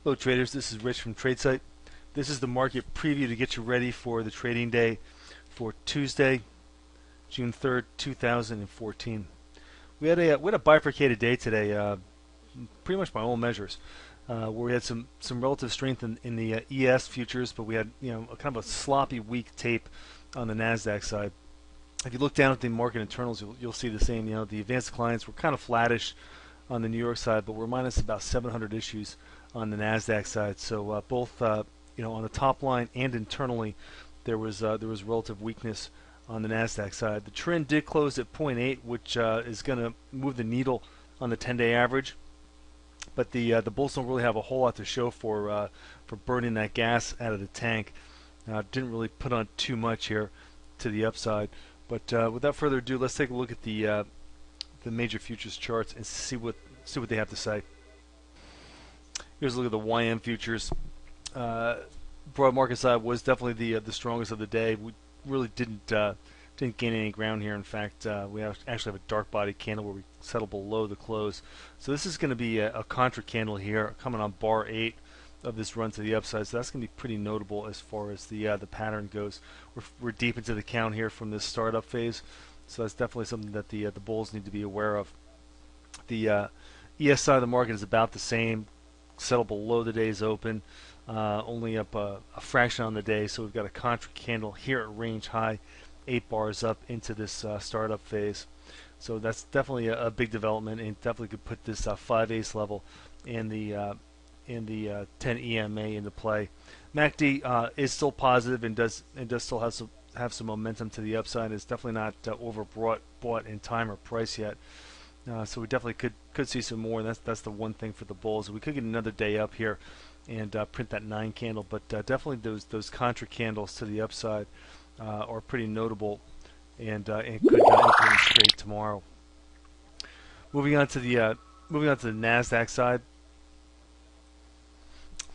Hello traders, this is Rich from Tradesight. This is the market preview to get you ready for the trading day for Tuesday, June 3rd, 2014. We had a bifurcated day today, pretty much by all measures, where we had some relative strength in the ES futures, but we had a kind of a sloppy weak tape on the Nasdaq side. If you look down at the market internals, you'll see the same. The advanced clients were kind of flattish on the New York side, but we're minus about 700 issues on the Nasdaq side. So both on the top line and internally, there was relative weakness on the Nasdaq side. The trend did close at zero point 0.8, which is going to move the needle on the 10-day average. But the bulls don't really have a whole lot to show for burning that gas out of the tank. Didn't really put on too much here to the upside. But without further ado, let's take a look at the major futures charts and see what they have to say. Here's a look at the YM futures. Broad market side was definitely the strongest of the day. We really didn't gain any ground here. In fact, we actually have a dark body candle where we settle below the close. So this is going to be a contra candle here, coming on bar 8 of this run to the upside. So that's going to be pretty notable as far as the pattern goes. We're deep into the count here from this startup phase, so that's definitely something that the bulls need to be aware of. The ES side of the market is about the same, settled below the day's open, only up a fraction on the day. So we've got a contra candle here at range high, 8 bars up into this startup phase. So that's definitely a big development, and definitely could put this 5/8 level and the 10 EMA into play. MACD is still positive and does still have some momentum to the upside. It's definitely not bought in time or price yet. So we definitely could see some more, and that's the one thing for the bulls. We could get another day up here and print that 9 candle, but definitely those contra candles to the upside are pretty notable, and could influence trade tomorrow. Moving on to the Nasdaq side.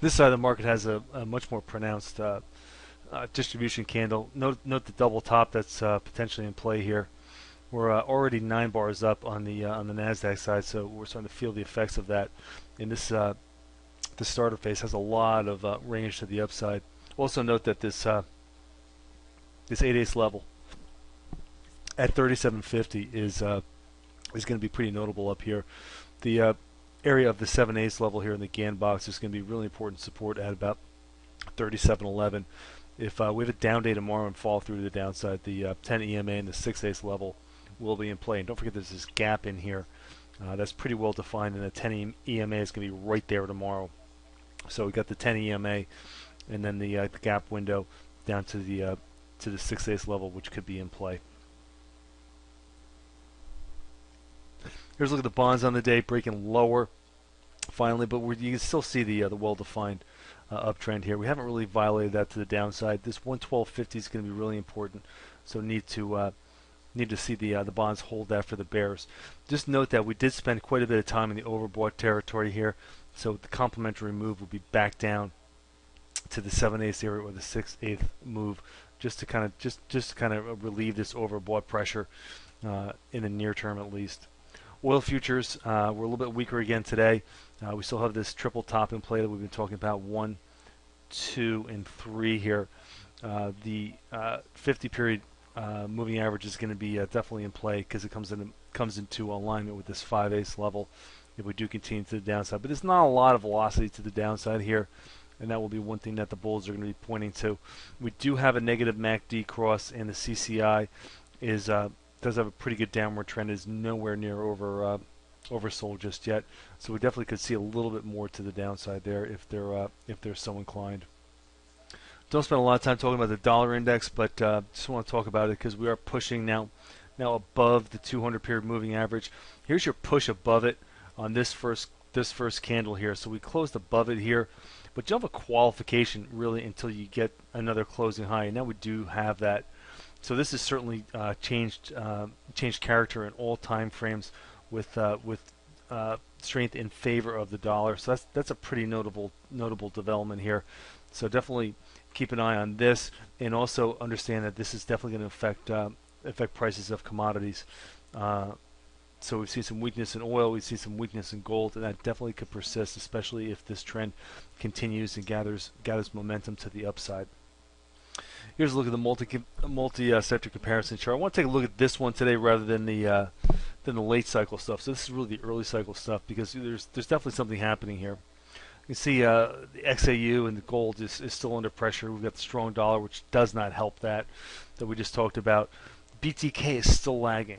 This side of the market has a much more pronounced distribution candle. Note the double top that's potentially in play here. We're already 9 bars up on the Nasdaq side, so we're starting to feel the effects of that. And this the starter phase has a lot of range to the upside. Also note that this 8/8 level at 3750 is going to be pretty notable up here. The area of the 7/8 level here in the GAN box is going to be really important support at about 3711. If we have a down day tomorrow and fall through to the downside, the 10 EMA and the 6/8 level will be in play. And don't forget there's this gap in here that's pretty well defined, and the 10 EMA is going to be right there tomorrow. So we got the 10 EMA and then the gap window down to the 6/8 level, which could be in play. Here's a look at the bonds on the day, breaking lower finally, but you can still see the well-defined uptrend here. We haven't really violated that to the downside. This 112.50 is going to be really important, so need to see the bonds hold that for the bears. Just note that we did spend quite a bit of time in the overbought territory here, so the complementary move will be back down to the 7/8 area or the 6/8 move, just to kind of relieve this overbought pressure in the near term at least. Oil futures were a little bit weaker again today. We still have this triple top in play that we've been talking about, 1, 2, and 3 here. The 50-period moving average is going to be definitely in play because it comes into alignment with this 5/8 level if we do continue to the downside. But there's not a lot of velocity to the downside here, and that will be one thing that the bulls are going to be pointing to. We do have a negative MACD cross, and the CCI does have a pretty good downward trend. Is nowhere near oversold just yet, so we definitely could see a little bit more to the downside there if they're so inclined. Don't spend a lot of time talking about the dollar index, but just want to talk about it because we are pushing now above the 200-period moving average. Here's your push above it on this first candle here. So we closed above it here, but you don't have a qualification really until you get another closing high, and now we do have that. So this has certainly changed character in all time frames with strength in favor of the dollar. So that's a pretty notable development here. So definitely keep an eye on this, and also understand that this is definitely going to affect prices of commodities So we've seen some weakness in oil, we see some weakness in gold, and that definitely could persist, especially if this trend continues and gathers momentum to the upside. Here's a look at the multi-sector comparison chart. I want to take a look at this one today rather than the late cycle stuff. So this is really the early cycle stuff because there's definitely something happening here. You can see the XAU and the gold is still under pressure. We've got the strong dollar, which does not help that we just talked about. BTK is still lagging.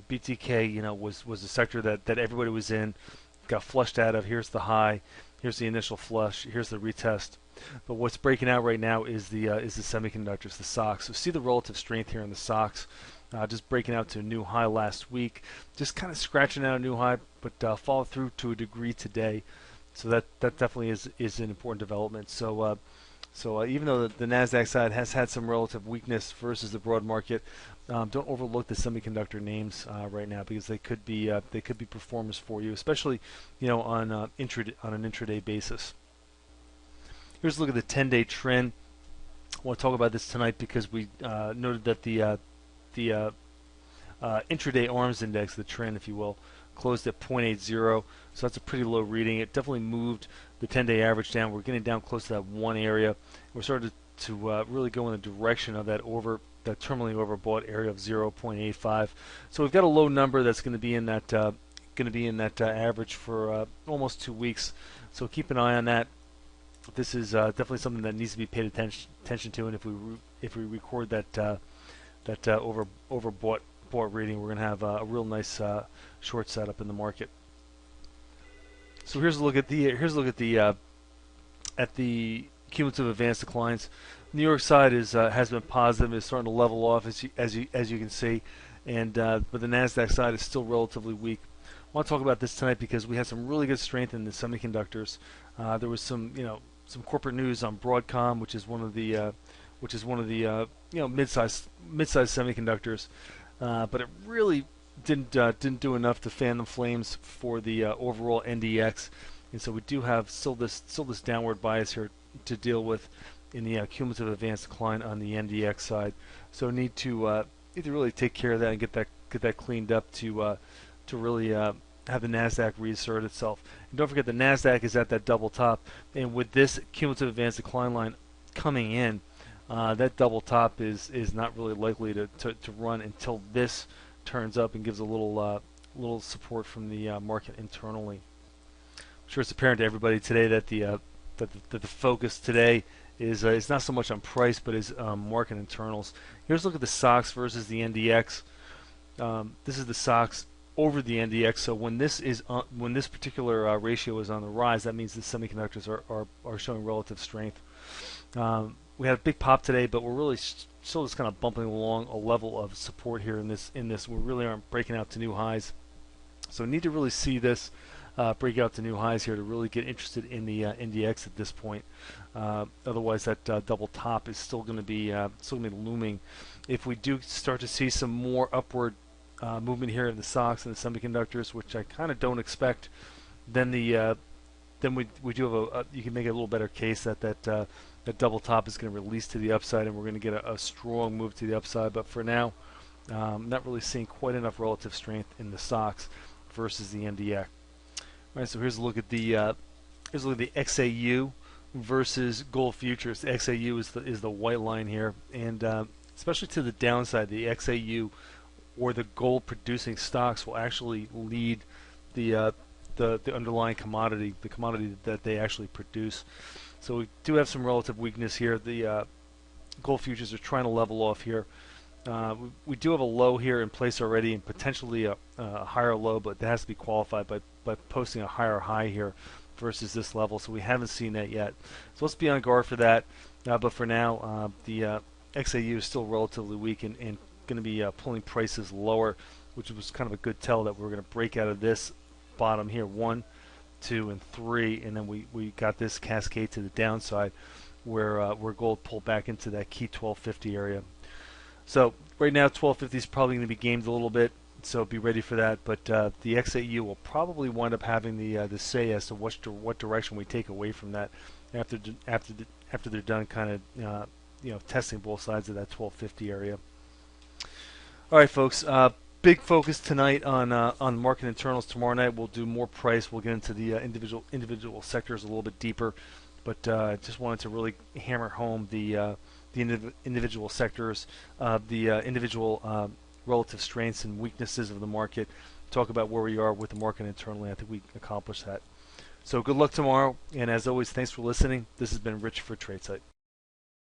BTK, was a sector that everybody was in, got flushed out of. Here's the high, here's the initial flush, here's the retest. But what's breaking out right now is the semiconductors, the stocks. So see the relative strength here in the stocks, just breaking out to a new high last week, just kind of scratching out a new high, but follow through to a degree today. So that definitely is an important development. So even though the Nasdaq side has had some relative weakness versus the broad market, don't overlook the semiconductor names right now because they could be performers for you, especially on an intraday basis. Here's a look at the 10-day trend. I want to talk about this tonight because we noted that the intraday ARMS index, the trend, if you will, closed at 0.80, so that's a pretty low reading. It definitely moved the 10-day average down. We're getting down close to that one area. We're starting to really go in the direction of that terminally overbought area of 0.85. So we've got a low number that's going to be in that average for almost 2 weeks. So keep an eye on that. This is definitely something that needs to be paid attention to, and if we record that overbought reading, we're going to have a real nice short setup in the market. So here's a look at the cumulative advanced declines. New York side has been positive, is starting to level off as you can see, and but the Nasdaq side is still relatively weak. I want to talk about this tonight because we had some really good strength in the semiconductors. There was some corporate news on Broadcom, which is one of the mid-sized semiconductors, but it really didn't do enough to fan the flames for the overall NDX, and so we do have still this downward bias here to deal with in the cumulative advanced decline on the NDX side. So need to really take care of that and get that cleaned up to really have the Nasdaq reassert itself. And don't forget the Nasdaq is at that double top, and with this cumulative advanced decline line coming in, that double top is not really likely to run until this turns up and gives a little support from the market internally. I'm sure it's apparent to everybody today that the focus today is not so much on price but is market internals. Here's a look at the SOX versus the NDX. This is the SOX over the NDX. So when this particular ratio is on the rise, that means the semiconductors are showing relative strength. We had a big pop today, but we're really still just kind of bumping along a level of support here in this. We really aren't breaking out to new highs. So we need to really see this break out to new highs here to really get interested in the NDX at this point. Otherwise, that double top is still going to be looming. If we do start to see some more upward movement here in the stocks and the semiconductors, which I kind of don't expect, then we do have you can make a little better case that double top is going to release to the upside, and we're going to get a strong move to the upside. But for now, not really seeing quite enough relative strength in the stocks versus the NDX. All right, so here's a look at the XAU versus gold futures. The XAU is the white line here, and especially to the downside, the XAU or the gold producing stocks will actually lead the underlying commodity, the commodity that they actually produce. So we do have some relative weakness here. The gold futures are trying to level off here. We do have a low here in place already, and potentially a higher low, but that has to be qualified by posting a higher high here versus this level. So we haven't seen that yet. So let's be on guard for that. But for now, the XAU is still relatively weak and going to be pulling prices lower, which was kind of a good tell that we're going to break out of this bottom here, 1, 2, and 3, and then we got this cascade to the downside where gold pulled back into that key 1250 area. So right now 1250 is probably going to be gamed a little bit, so be ready for that. But the XAU will probably wind up having the say as to what direction we take away from that after they're done kind of testing both sides of that 1250 area. All right, folks. big focus tonight on market internals. Tomorrow night we'll do more price. We'll get into the individual sectors a little bit deeper, but just wanted to really hammer home the individual sectors, the individual relative strengths and weaknesses of the market. Talk about where we are with the market internally. I think we accomplished that. So good luck tomorrow, and as always, thanks for listening. This has been Rich for Tradesight.